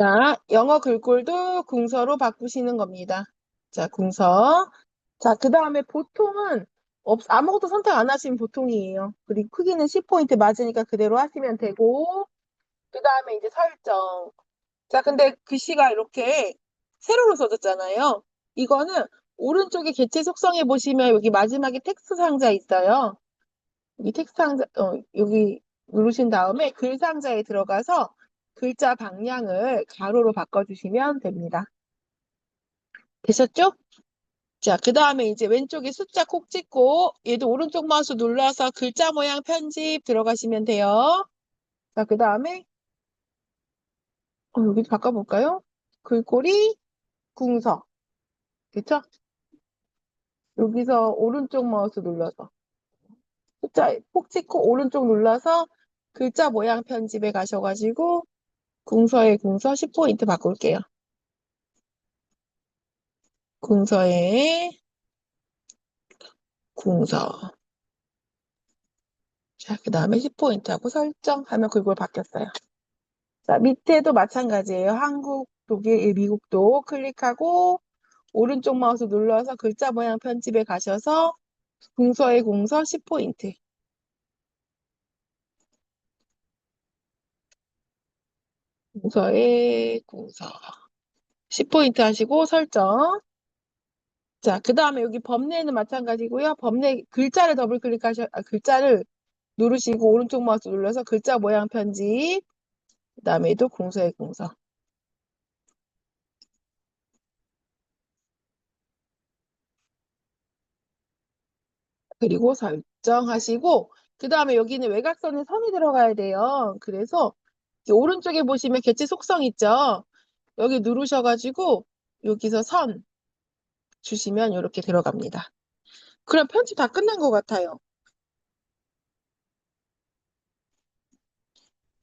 자, 영어 글꼴도 궁서로 바꾸시는 겁니다. 자, 궁서. 자, 그 다음에 보통은 아무것도 선택 안 하시면 보통이에요. 그리고 크기는 10포인트 맞으니까 그대로 하시면 되고, 그 다음에 이제 설정. 자, 근데 글씨가 이렇게 세로로 써졌잖아요. 이거는 오른쪽에 개체 속성에 보시면 여기 마지막에 텍스트 상자 있어요. 여기 텍스트 상자, 여기 누르신 다음에 글 상자에 들어가서 글자 방향을 가로로 바꿔주시면 됩니다. 되셨죠? 자, 그 다음에 이제 왼쪽에 숫자 콕 찍고 얘도 오른쪽 마우스 눌러서 글자 모양 편집 들어가시면 돼요. 자, 그 다음에 여기 바꿔볼까요? 글꼴이 궁서. 그쵸? 여기서 오른쪽 마우스 눌러서 숫자 콕 찍고 오른쪽 눌러서 글자 모양 편집에 가셔가지고 궁서에 궁서 10포인트 바꿀게요. 궁서에 궁서. 자, 그 다음에 10포인트 하고 설정하면 그걸 바뀌었어요. 자, 밑에도 마찬가지예요. 한국, 독일, 미국도 클릭하고 오른쪽 마우스 눌러서 글자 모양 편집에 가셔서 궁서에 궁서 10포인트. 궁서에 궁서 10포인트 하시고 설정. 자, 그 다음에 여기 범례는 마찬가지고요. 범례 글자를 글자를 누르시고 오른쪽 마우스 눌러서 글자 모양 편집. 그 다음에 또 궁서에 궁서. 그리고 설정하시고 그 다음에 여기는 외곽선에 선이 들어가야 돼요. 그래서 이 오른쪽에 보시면 개체 속성 있죠. 여기 누르셔가지고 여기서 선 주시면 이렇게 들어갑니다. 그럼 편집 다 끝난 것 같아요.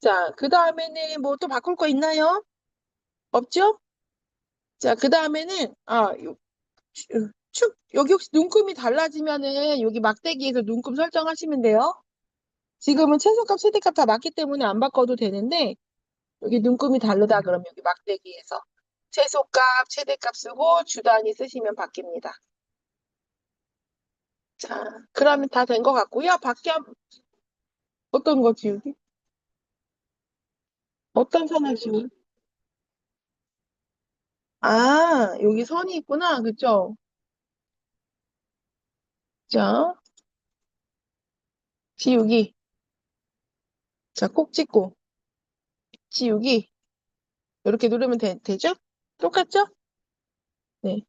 자, 그 다음에는 뭐 또 바꿀 거 있나요? 없죠? 자, 그 다음에는 여기 혹시 눈금이 달라지면은 여기 막대기에서 눈금 설정하시면 돼요. 지금은 최소값, 최대값 다 맞기 때문에 안 바꿔도 되는데 여기 눈금이 다르다 그러면 여기 막대기에서 최소값, 최대값 쓰고 주 단위 쓰시면 바뀝니다. 자, 그러면 다 된 것 같고요. 어떤 거 지우기? 어떤 선을 지우기? 아, 여기 선이 있구나. 그쵸? 자, 지우기. 자, 콕 찍고 지우기. 이렇게 누르면 되죠? 똑같죠? 네.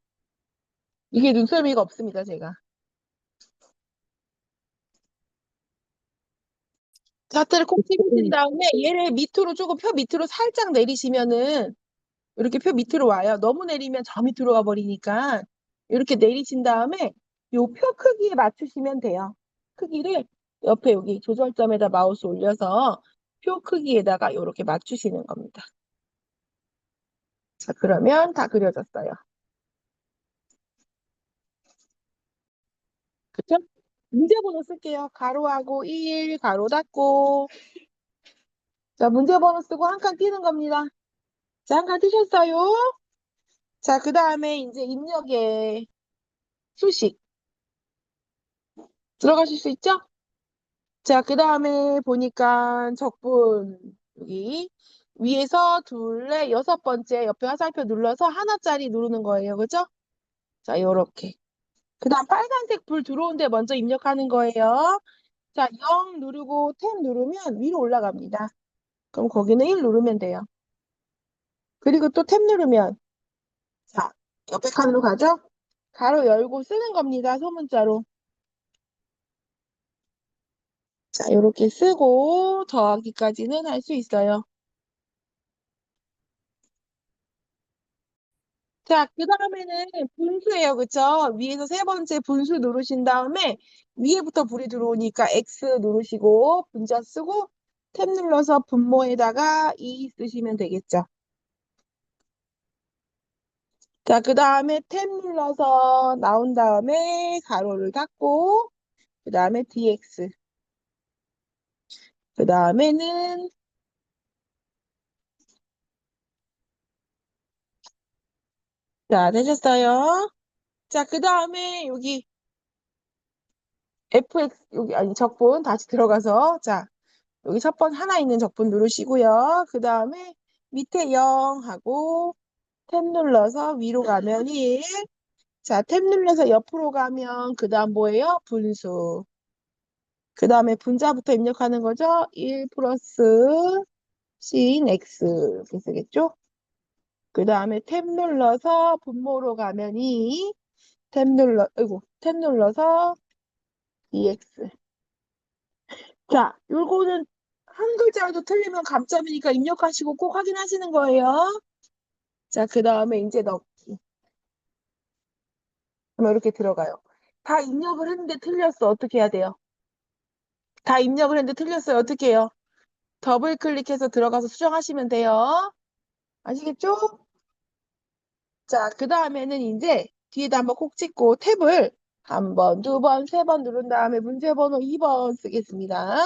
이게 눈썰미가 없습니다, 제가. 자트를 콕 찍으신 다음에 얘를 밑으로 조금 표 밑으로 살짝 내리시면은 이렇게 표 밑으로 와요. 너무 내리면 저 밑으로 가버리니까 이렇게 내리신 다음에 요 표 크기에 맞추시면 돼요. 크기를 옆에 여기 조절점에다 마우스 올려서 표 크기에다가 이렇게 맞추시는 겁니다. 자, 그러면 다 그려졌어요. 그쵸? 문제번호 쓸게요. 가로하고 1, 가로 닫고. 자, 문제번호 쓰고 한 칸 띄는 겁니다. 자, 한 칸 띄셨어요? 자, 그 다음에 이제 입력에 수식 들어가실 수 있죠? 자, 그 다음에 보니까 적분 여기 위에서 둘레 여섯 번째 옆에 화살표 눌러서 하나짜리 누르는 거예요. 그죠? 자, 요렇게. 그 다음 빨간색 불 들어온데 먼저 입력하는 거예요. 자, 0 누르고 탭 누르면 위로 올라갑니다. 그럼 거기는 1 누르면 돼요. 그리고 또 탭 누르면 자, 옆에 칸으로 가죠? 가로 열고 쓰는 겁니다. 소문자로. 자, 요렇게 쓰고 더하기까지는 할 수 있어요. 자, 그 다음에는 분수예요. 그쵸? 위에서 세 번째 분수 누르신 다음에 위에부터 불이 들어오니까 X 누르시고 분자 쓰고 탭 눌러서 분모에다가 2 쓰시면 되겠죠. 자, 그 다음에 탭 눌러서 나온 다음에 가로를 닫고 그 다음에 DX 그 다음에는 자, 되셨어요? 자, 그 다음에 여기 FX, 여기, 아니, 적분 다시 들어가서, 자, 여기 첫 번 하나 있는 적분 누르시고요. 그 다음에 밑에 0 하고 탭 눌러서 위로 가면 1. 자, 탭 눌러서 옆으로 가면 그 다음 뭐예요? 분수. 그 다음에 분자부터 입력하는 거죠. 1 플러스 sin x 이렇게 쓰겠죠? 그 다음에 탭 눌러서 분모로 가면 2. 탭 눌러서 dx. 자, 요거는 한 글자라도 틀리면 감점이니까 입력하시고 꼭 확인하시는 거예요. 자, 그 다음에 이제 넣기. 그럼 이렇게 들어가요. 다 입력을 했는데 틀렸어. 어떻게 해야 돼요? 다 입력을 했는데 틀렸어요. 어떻게 해요? 더블 클릭해서 들어가서 수정하시면 돼요. 아시겠죠? 자, 그 다음에는 이제 뒤에다 한번 콕 찍고 탭을 한 번, 두 번, 세 번 누른 다음에 문제번호 2번 쓰겠습니다.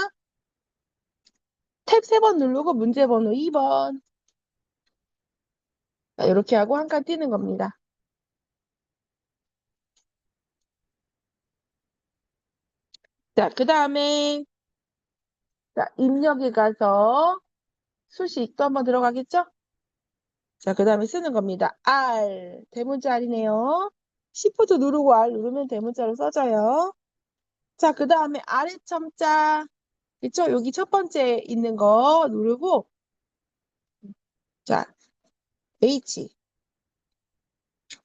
탭 세 번 누르고 문제번호 2번. 자, 이렇게 하고 한 칸 띄는 겁니다. 자, 그 다음에 자, 입력에 가서 수식 또 한번 들어가겠죠? 자, 그 다음에 쓰는 겁니다. R, 대문자 R이네요. Shift 누르고 R 누르면 대문자로 써져요. 자, 그 다음에 아래 첨자, 있죠? 여기 첫 번째 있는 거 누르고, 자, H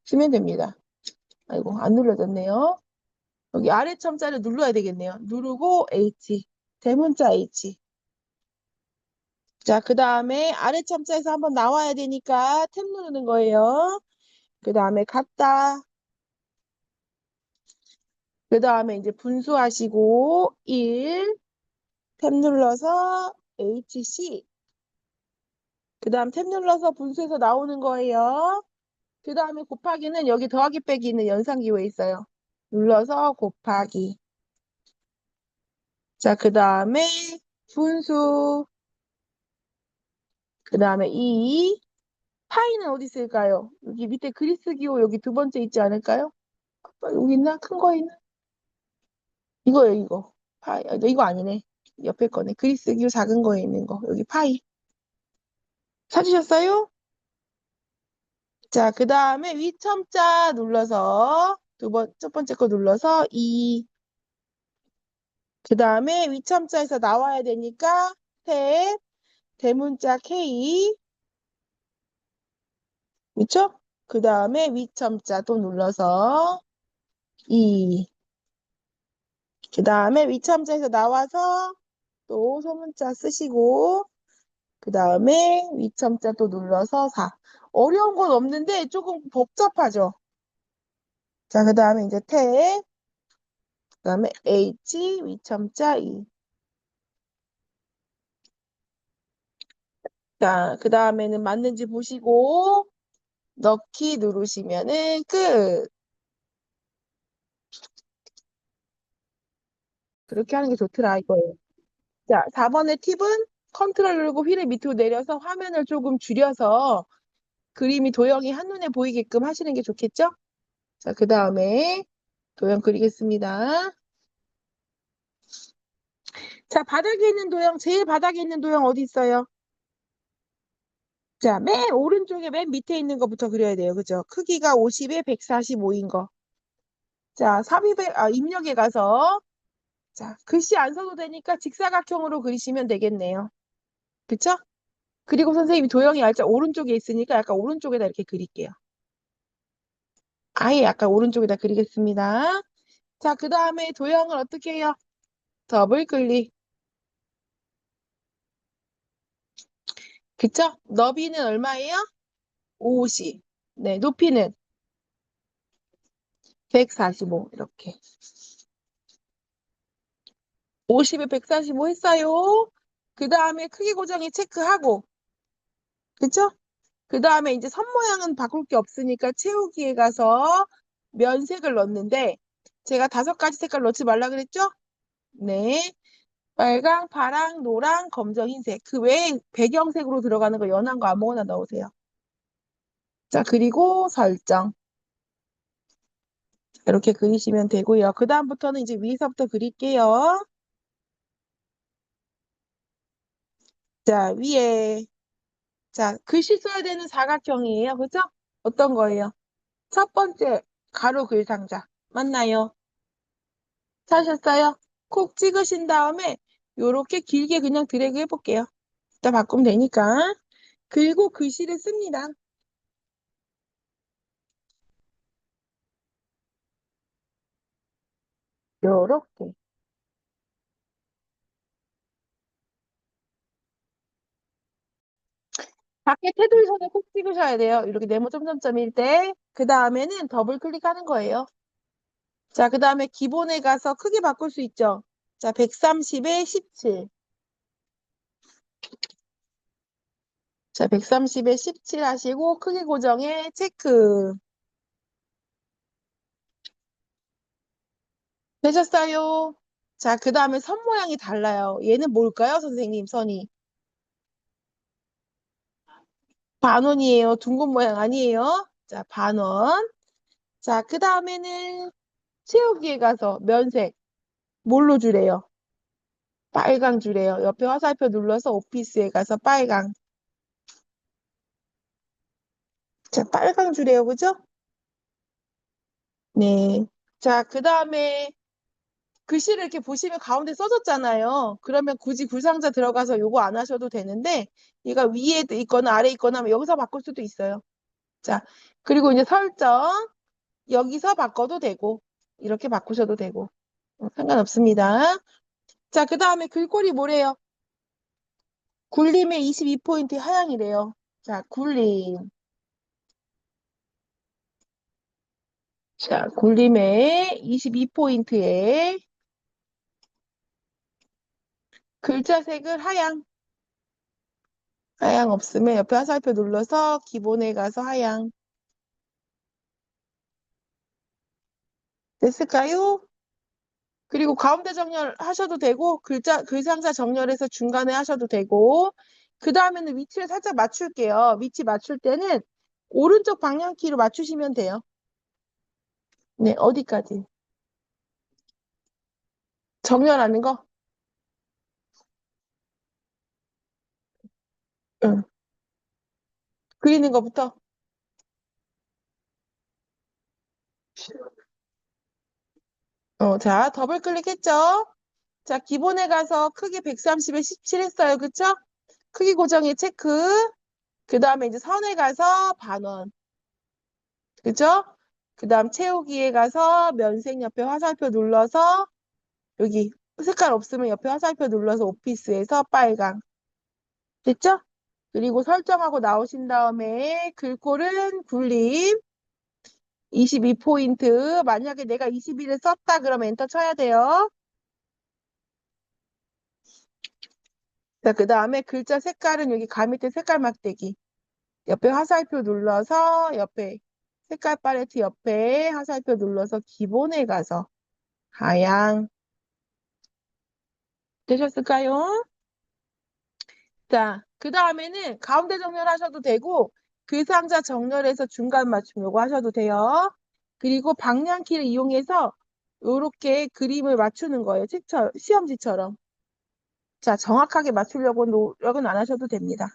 쓰면 됩니다. 아이고, 안 눌러졌네요. 여기 아래 첨자를 눌러야 되겠네요. 누르고 H, 대문자 H. 자, 그 다음에 아래 첨자에서 한번 나와야 되니까 탭 누르는 거예요. 그 다음에 갔다. 그 다음에 이제 분수하시고 1, 탭 눌러서 HC. 그 다음 탭 눌러서 분수에서 나오는 거예요. 그 다음에 곱하기는 여기 더하기 빼기 있는 연산기호에 있어요. 눌러서 곱하기. 자, 그 다음에 분수. 그 다음에 2. 파이는 어디 있을까요? 여기 밑에 그리스 기호 여기 두 번째 있지 않을까요? 여기 있나? 큰 거 있나? 이거요, 이거. 파이. 이거 아니네. 옆에 거네. 그리스 기호 작은 거에 있는 거. 여기 파이. 찾으셨어요? 자, 그 다음에 위첨자 눌러서 첫 번째 거 눌러서 2. 그 다음에 위첨자에서 나와야 되니까 탭, 대문자 K, 그쵸? 그 다음에 위첨자 또 눌러서 2. 그 다음에 위첨자에서 나와서 또 소문자 쓰시고 그 다음에 위첨자 또 눌러서 4. 어려운 건 없는데 조금 복잡하죠? 자, 그 다음에 이제 탭, 그 다음에 H, 위첨자 2. 자, 그 다음에는 맞는지 보시고 넣기 누르시면은 끝. 그렇게 하는 게 좋더라 이거예요. 자, 4번의 팁은 컨트롤 누르고 휠을 밑으로 내려서 화면을 조금 줄여서 그림이 도형이 한눈에 보이게끔 하시는 게 좋겠죠? 자, 그 다음에 도형 그리겠습니다. 자, 바닥에 있는 도형, 제일 바닥에 있는 도형 어디 있어요? 자, 맨 오른쪽에 맨 밑에 있는 거부터 그려야 돼요. 그죠? 크기가 50에 145인 거. 자, 입력에 가서 자, 글씨 안 써도 되니까 직사각형으로 그리시면 되겠네요. 그쵸? 그리고 선생님이 도형이 살짝 오른쪽에 있으니까 약간 오른쪽에다 이렇게 그릴게요. 아예 약간 오른쪽에다 그리겠습니다. 자, 그 다음에 도형을 어떻게 해요? 더블 클릭. 그쵸? 너비는 얼마예요? 50. 네, 높이는 145. 이렇게. 50에 145 했어요. 그 다음에 크기 고정이 체크하고. 그쵸? 그 다음에 이제 선 모양은 바꿀 게 없으니까 채우기에 가서 면색을 넣는데 제가 5가지 색깔 넣지 말라 그랬죠? 네. 빨강, 파랑, 노랑, 검정, 흰색. 그 외에 배경색으로 들어가는 거 연한 거 아무거나 넣으세요. 자, 그리고 설정. 이렇게 그리시면 되고요. 그 다음부터는 이제 위에서부터 그릴게요. 자, 위에. 자, 글씨 써야 되는 사각형이에요. 그죠? 어떤 거예요? 첫 번째, 가로 글상자. 맞나요? 찾으셨어요? 콕 찍으신 다음에 요렇게 길게 그냥 드래그 해볼게요. 이따 바꾸면 되니까. 그리고 글씨를 씁니다. 요렇게. 밖에 테두리 선에 콕 찍으셔야 돼요. 이렇게 네모 점점점일 때. 그 다음에는 더블 클릭하는 거예요. 자, 그 다음에 기본에 가서 크기 바꿀 수 있죠. 자, 130에 17. 자, 130에 17 하시고 크기 고정에 체크. 되셨어요? 자, 그 다음에 선 모양이 달라요. 얘는 뭘까요, 선생님, 선이? 반원이에요. 둥근 모양 아니에요? 자, 반원. 자, 그 다음에는 채우기에 가서 면색. 뭘로 주래요? 빨강 주래요. 옆에 화살표 눌러서 오피스에 가서 빨강. 자, 빨강 주래요. 그죠? 네. 자, 그 다음에 글씨를 이렇게 보시면 가운데 써졌잖아요. 그러면 굳이 글상자 들어가서 요거 안 하셔도 되는데 얘가 위에 있거나 아래에 있거나 하면 여기서 바꿀 수도 있어요. 자, 그리고 이제 설정 여기서 바꿔도 되고 이렇게 바꾸셔도 되고 상관없습니다. 자, 그 다음에 글꼴이 뭐래요? 굴림의 22포인트 하향이래요. 자, 굴림. 자, 굴림의 22포인트에 글자 색을 하향. 하향 없으면 옆에 화살표 눌러서 기본에 가서 하향. 됐을까요? 그리고 가운데 정렬 하셔도 되고 글상자 정렬해서 중간에 하셔도 되고 그 다음에는 위치를 살짝 맞출게요. 위치 맞출 때는 오른쪽 방향키로 맞추시면 돼요. 네, 어디까지? 정렬하는 거? 응. 그리는 거부터? 자, 더블 클릭했죠? 자, 기본에 가서 크기 130에 17 했어요. 그쵸? 크기 고정에 체크. 그 다음에 이제 선에 가서 반원. 그죠? 그 다음 채우기에 가서 면색 옆에 화살표 눌러서 여기 색깔 없으면 옆에 화살표 눌러서 오피스에서 빨강. 됐죠? 그리고 설정하고 나오신 다음에 글꼴은 굴림 22포인트. 만약에 내가 21을 썼다 그러면 엔터 쳐야 돼요. 자, 그 다음에 글자 색깔은 여기 가미대 색깔 막대기. 옆에 화살표 눌러서 옆에 색깔 팔레트 옆에 화살표 눌러서 기본에 가서 하양. 되셨을까요? 자, 그 다음에는 가운데 정렬하셔도 되고 그 상자 정렬해서 중간 맞춤 요거 하셔도 돼요. 그리고 방향키를 이용해서 요렇게 그림을 맞추는 거예요. 시험지처럼. 자, 정확하게 맞추려고 노력은 안 하셔도 됩니다.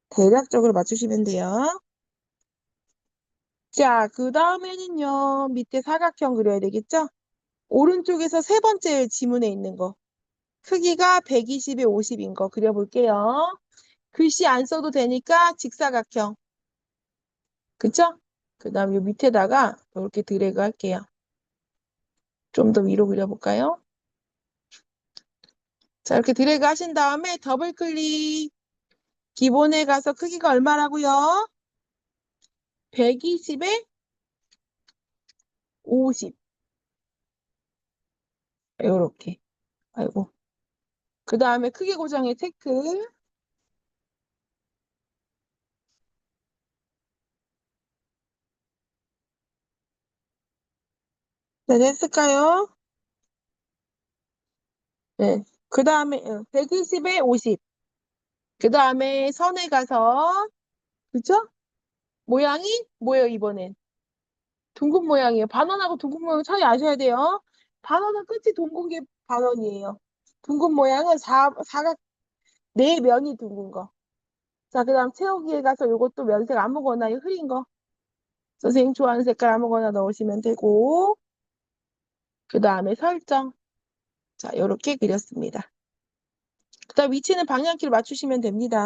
대략적으로 맞추시면 돼요. 자, 그 다음에는요. 밑에 사각형 그려야 되겠죠? 오른쪽에서 세 번째 지문에 있는 거. 크기가 120에 50인 거 그려볼게요. 글씨 안 써도 되니까 직사각형. 그쵸? 그 다음 요 밑에다가 이렇게 드래그 할게요. 좀 더 위로 그려볼까요? 자, 이렇게 드래그 하신 다음에 더블 클릭. 기본에 가서 크기가 얼마라고요? 120에 50. 요렇게. 아이고. 그 다음에 크기 고정에 체크. 네, 됐을까요? 네. 그 다음에 120에 50. 그 다음에 선에 가서 그죠? 모양이 뭐예요, 이번엔? 둥근 모양이에요. 반원하고 둥근 모양 차이 아셔야 돼요. 반원은 끝이 둥근 게 반원이에요. 둥근 모양은 사각, 네 면이 둥근 거. 자, 그 다음 채우기에 가서 요것도 면색 아무거나 이 흐린 거. 선생님 좋아하는 색깔 아무거나 넣으시면 되고, 그 다음에 설정. 자, 요렇게 그렸습니다. 그 다음 위치는 방향키로 맞추시면 됩니다.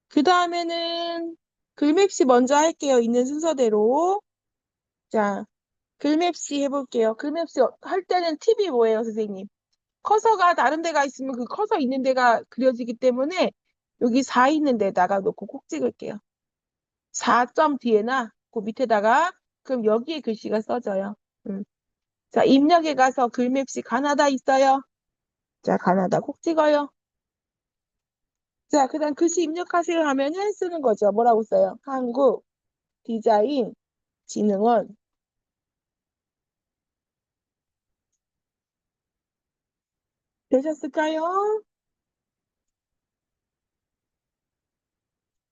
그 다음에는 글맵시 먼저 할게요. 있는 순서대로. 자, 글맵시 해볼게요. 글맵시 할 때는 팁이 뭐예요, 선생님? 커서가 다른 데가 있으면 그 커서 있는 데가 그려지기 때문에 여기 4 있는 데다가 놓고 콕 찍을게요. 4점 뒤에나 그 밑에다가 그럼 여기에 글씨가 써져요. 자, 입력에 가서 글맵시 가나다 있어요. 자, 가나다 콕 찍어요. 자, 그다음 글씨 입력하세요 하면은 쓰는 거죠. 뭐라고 써요? 한국 디자인 진흥원. 되셨을까요?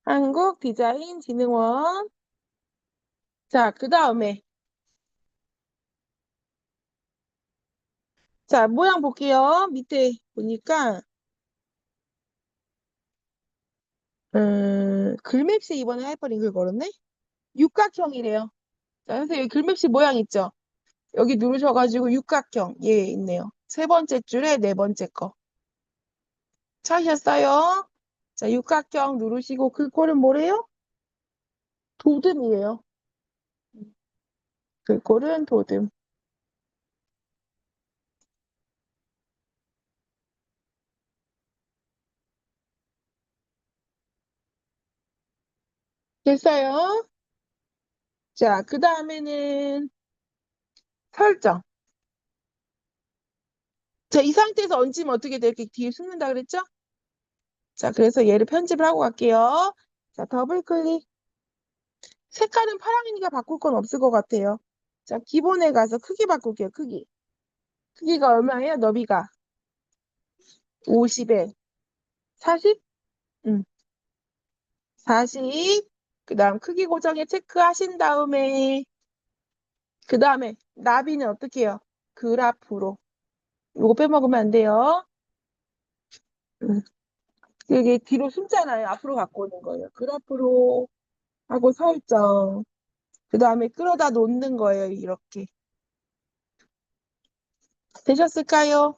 한국 디자인 진흥원. 자, 그 다음에 자, 모양 볼게요. 밑에 보니까 글맵시 이번에 하이퍼링크를 걸었네? 육각형이래요. 자, 선생님 여기 글맵시 모양 있죠? 여기 누르셔가지고 육각형 예 있네요. 세 번째 줄에 네 번째 거. 찾으셨어요? 자, 육각형 누르시고 그 꼴은 뭐래요? 도듬이에요. 그 꼴은 도듬. 됐어요? 자, 그 다음에는 설정. 자, 이 상태에서 얹으면 어떻게 돼? 이렇게 뒤에 숨는다 그랬죠? 자, 그래서 얘를 편집을 하고 갈게요. 자, 더블 클릭. 색깔은 파랑이니까 바꿀 건 없을 것 같아요. 자, 기본에 가서 크기 바꿀게요. 크기. 크기가 얼마예요? 너비가 50에 40? 응, 40. 그 다음 크기 고정에 체크하신 다음에 그 다음에 나비는 어떻게 해요? 그래프로. 이거 빼먹으면 안 돼요. 응. 이게 뒤로 숨잖아요. 앞으로 갖고 오는 거예요. 그래프로 하고 설정. 그 다음에 끌어다 놓는 거예요. 이렇게. 되셨을까요?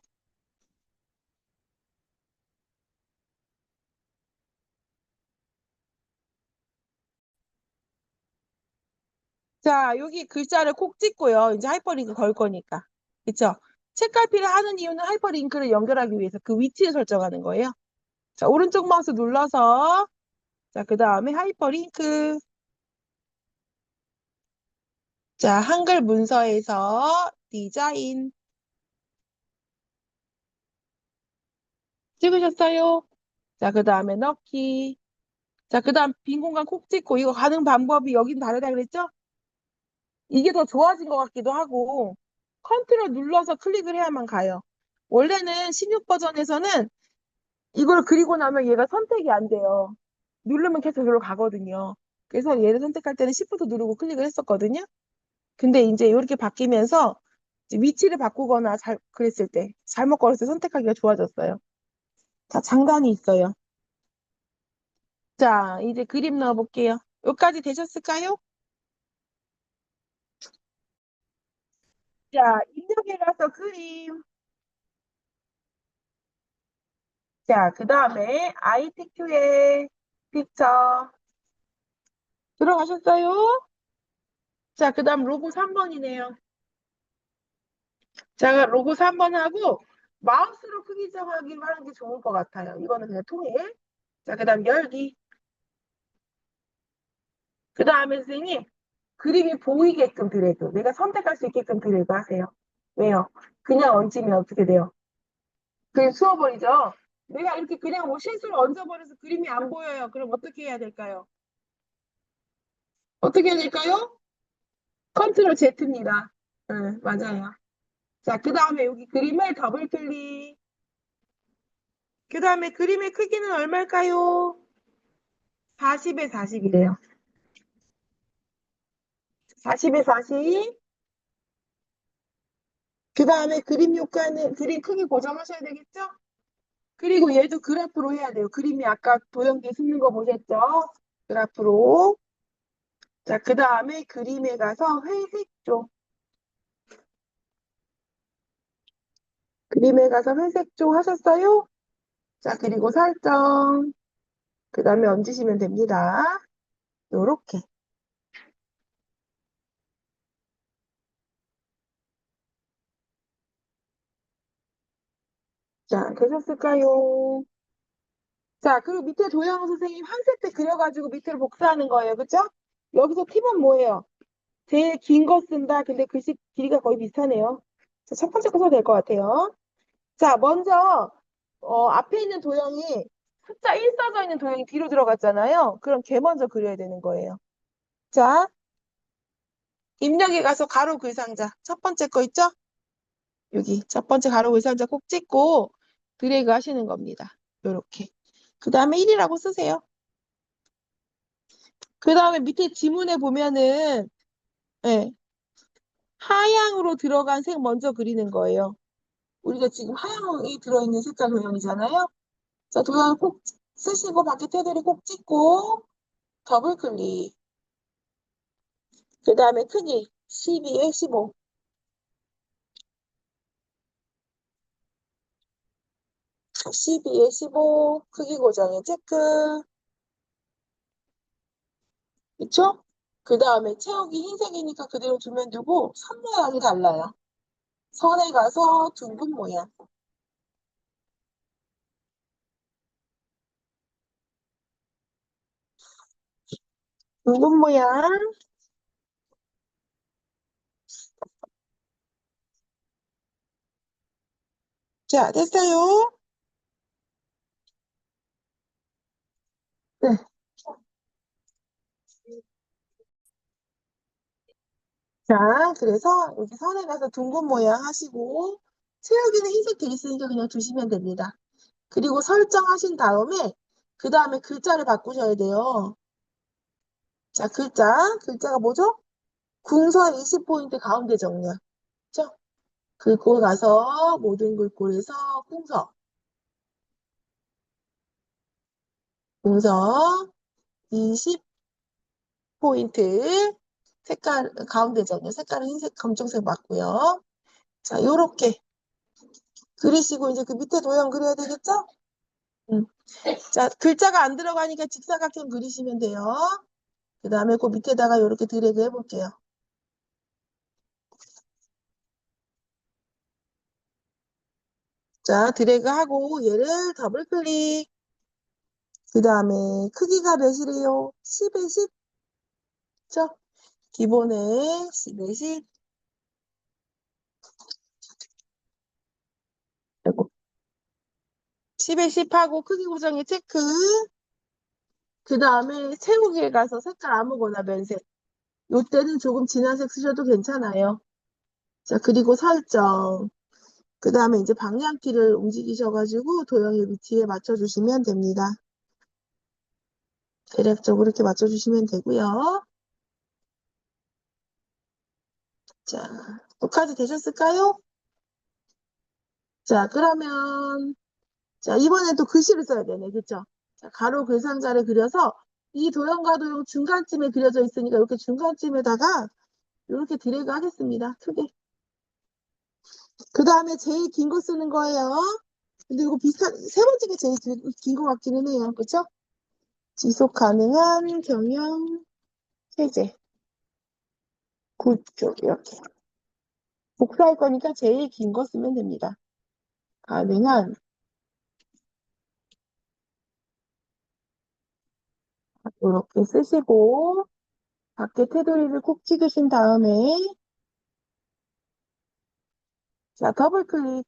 자, 여기 글자를 콕 찍고요. 이제 하이퍼링크 걸 거니까. 그쵸? 책갈피를 하는 이유는 하이퍼링크를 연결하기 위해서 그 위치를 설정하는 거예요. 자, 오른쪽 마우스 눌러서 자, 그 다음에 하이퍼링크. 자, 한글 문서에서 디자인 찍으셨어요? 자, 그 다음에 넣기. 자, 그 다음 빈 공간 콕 찍고 이거 가는 방법이 여긴 다르다 그랬죠? 이게 더 좋아진 것 같기도 하고 컨트롤 눌러서 클릭을 해야만 가요. 원래는 16 버전에서는 이걸 그리고 나면 얘가 선택이 안 돼요. 누르면 계속 여기로 가거든요. 그래서 얘를 선택할 때는 Shift 누르고 클릭을 했었거든요. 근데 이제 이렇게 바뀌면서 이제 위치를 바꾸거나 그랬을 때 잘못 걸었을 때 선택하기가 좋아졌어요. 자, 장단이 있어요. 자, 이제 그림 넣어볼게요. 여기까지 되셨을까요? 자, 입력에 가서 그림. 자, 그 다음에 ITQ의 픽처 들어가셨어요? 자, 그 다음 로고 3번이네요. 자, 로고 3번 하고 마우스로 크기 정하기 하는 게 좋을 것 같아요. 이거는 그냥 통일. 자, 그 다음 열기. 그 다음에 선생님 그림이 보이게끔 드래그. 내가 선택할 수 있게끔 드래그 하세요. 왜요? 그냥 얹으면 어떻게 돼요? 그냥 수어버리죠? 내가 이렇게 그냥 뭐 실수로 얹어버려서 그림이 안 보여요. 그럼 어떻게 해야 될까요? 어떻게 해야 될까요? 컨트롤 Z입니다. 응, 맞아요. 자, 그 다음에 여기 그림을 더블 클릭. 그 다음에 그림의 크기는 얼마일까요? 40에 40이래요. 40에 40. 그 다음에 그림 효과는 그림 크기 고정하셔야 되겠죠? 그리고 얘도 그래프로 해야 돼요. 그림이 아까 도형기 쓰는 거 보셨죠? 그래프로. 자, 그 다음에 그림에 가서 회색조. 그림에 가서 회색조 하셨어요? 자, 그리고 설정. 그 다음에 얹으시면 됩니다. 요렇게. 자, 되셨을까요? 자, 그리고 밑에 도형 선생님 한세 때 그려가지고 밑으로 복사하는 거예요. 그죠? 여기서 팁은 뭐예요? 제일 긴 거 쓴다. 근데 글씨 길이가 거의 비슷하네요. 자, 첫 번째 거 써도 될 것 같아요. 자, 먼저 앞에 있는 도형이 숫자 1 써져 있는 도형이 뒤로 들어갔잖아요. 그럼 걔 먼저 그려야 되는 거예요. 자, 입력에 가서 가로 글상자. 첫 번째 거 있죠? 여기 첫 번째 가로 글상자 꼭 찍고 드래그 하시는 겁니다. 요렇게. 그 다음에 1이라고 쓰세요. 그 다음에 밑에 지문에 보면은 예, 하향으로 들어간 색 먼저 그리는 거예요. 우리가 지금 하향이 들어있는 색깔 도형이잖아요. 자, 도형 꼭 쓰시고 밖에 테두리 꼭 찍고 더블 클릭. 그 다음에 크기 12에 15. 12에 15 크기 고정에 체크. 그쵸? 그 다음에 채우기 흰색이니까 그대로 두면 되고 선 모양이 달라요. 선에 가서 둥근 모양. 둥근 모양. 자, 됐어요. 네. 자, 그래서 여기 선에 가서 둥근 모양 하시고 채우기는 흰색 돼 있으니까 그냥 두시면 됩니다. 그리고 설정하신 다음에 그 다음에 글자를 바꾸셔야 돼요. 자, 글자가 뭐죠? 궁서 20포인트 가운데 정렬. 그죠? 긁고 가서 모든 글꼴에서 궁서 20포인트 색깔 가운데 정렬. 색깔은 흰색, 검정색 맞고요. 자, 요렇게 그리시고 이제 그 밑에 도형 그려야 되겠죠? 음. 자, 글자가 안 들어가니까 직사각형 그리시면 돼요. 그 다음에 그 밑에다가 이렇게 드래그 해볼게요. 자, 드래그하고 얘를 더블 클릭. 그 다음에 크기가 몇이래요? 10에 10. 죠? 기본에 10에 10. 아이고. 10에 10하고 크기 고정에 체크. 그 다음에 채우기에 가서 색깔 아무거나 면색. 요때는 조금 진한 색 쓰셔도 괜찮아요. 자, 그리고 설정. 그 다음에 이제 방향키를 움직이셔가지고 도형의 위치에 맞춰주시면 됩니다. 대략적으로 이렇게 맞춰주시면 되고요. 자, 여기까지 되셨을까요? 자, 그러면 자, 이번엔 또 글씨를 써야 되네. 그쵸? 자, 가로 글상자를 그려서 이 도형과 도형 중간쯤에 그려져 있으니까 이렇게 중간쯤에다가 이렇게 드래그 하겠습니다. 크게. 그 다음에 제일 긴 거 쓰는 거예요. 근데 이거 비슷한, 세 번째 게 제일 긴 거 같기는 해요. 그쵸? 지속 가능한 경영 체제. 굿쪽 이렇게. 복사할 거니까 제일 긴 거 쓰면 됩니다. 가능한 이렇게 쓰시고 밖에 테두리를 콕 찍으신 다음에 자 더블 클릭.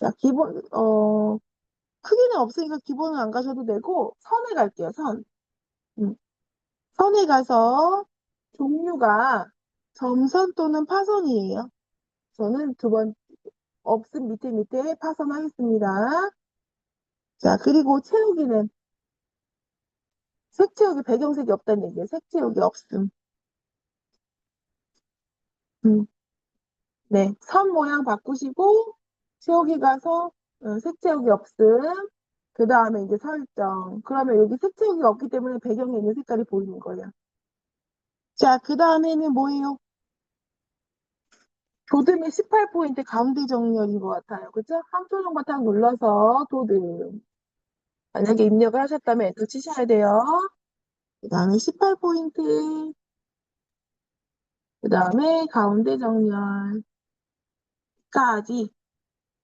자 기본 크기는 없으니까 기본은 안 가셔도 되고 선에 갈게요. 선. 음. 선에 가서 종류가 점선 또는 파선이에요. 저는 두 번 없음 밑에 파선하겠습니다. 자 그리고 채우기는 색 채우기 배경색이 없다는 얘기예요. 색 채우기 없음. 음, 네. 선 모양 바꾸시고, 채우기 가서, 색 채우기 없음. 그 다음에 이제 설정. 그러면 여기 색 채우기가 없기 때문에 배경에 있는 색깔이 보이는 거예요. 자, 그 다음에는 뭐예요? 도듬의 18포인트 가운데 정렬인 것 같아요. 그죠? 한 표정만 딱 눌러서 도듬. 만약에 입력을 하셨다면 엔터 치셔야 돼요. 그 다음에 18포인트. 그 다음에 가운데 정렬까지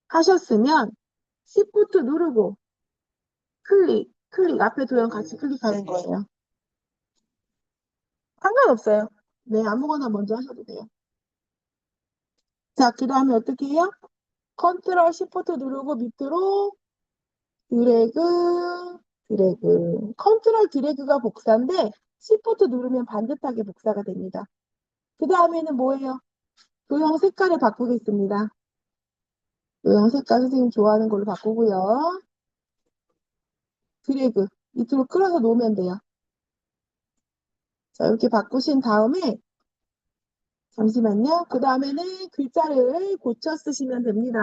하셨으면 Shift 누르고 클릭. 앞에 도형 같이 클릭하는 거예요. 상관없어요. 네, 아무거나 먼저 하셔도 돼요. 자, 그 다음에 어떻게 해요? 컨트롤 Shift 누르고 밑으로 드래그. 컨트롤 드래그가 복사인데, Shift 누르면 반듯하게 복사가 됩니다. 그 다음에는 뭐예요? 도형 색깔을 바꾸겠습니다. 도형 색깔 선생님 좋아하는 걸로 바꾸고요. 드래그. 밑으로 끌어서 놓으면 돼요. 자, 이렇게 바꾸신 다음에, 잠시만요. 그 다음에는 글자를 고쳐 쓰시면 됩니다.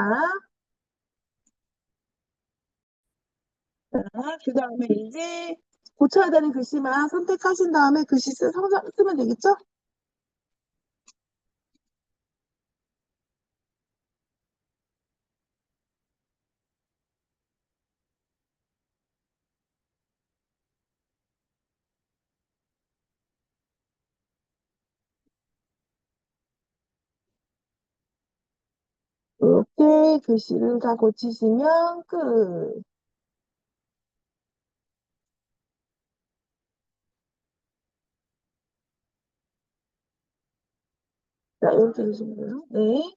그 다음에 이제 고쳐야 되는 글씨만 선택하신 다음에 글씨 쓰면 되겠죠? 이렇게 글씨를 다 고치시면 끝. 자, 이렇게 해주시면 돼요. 네.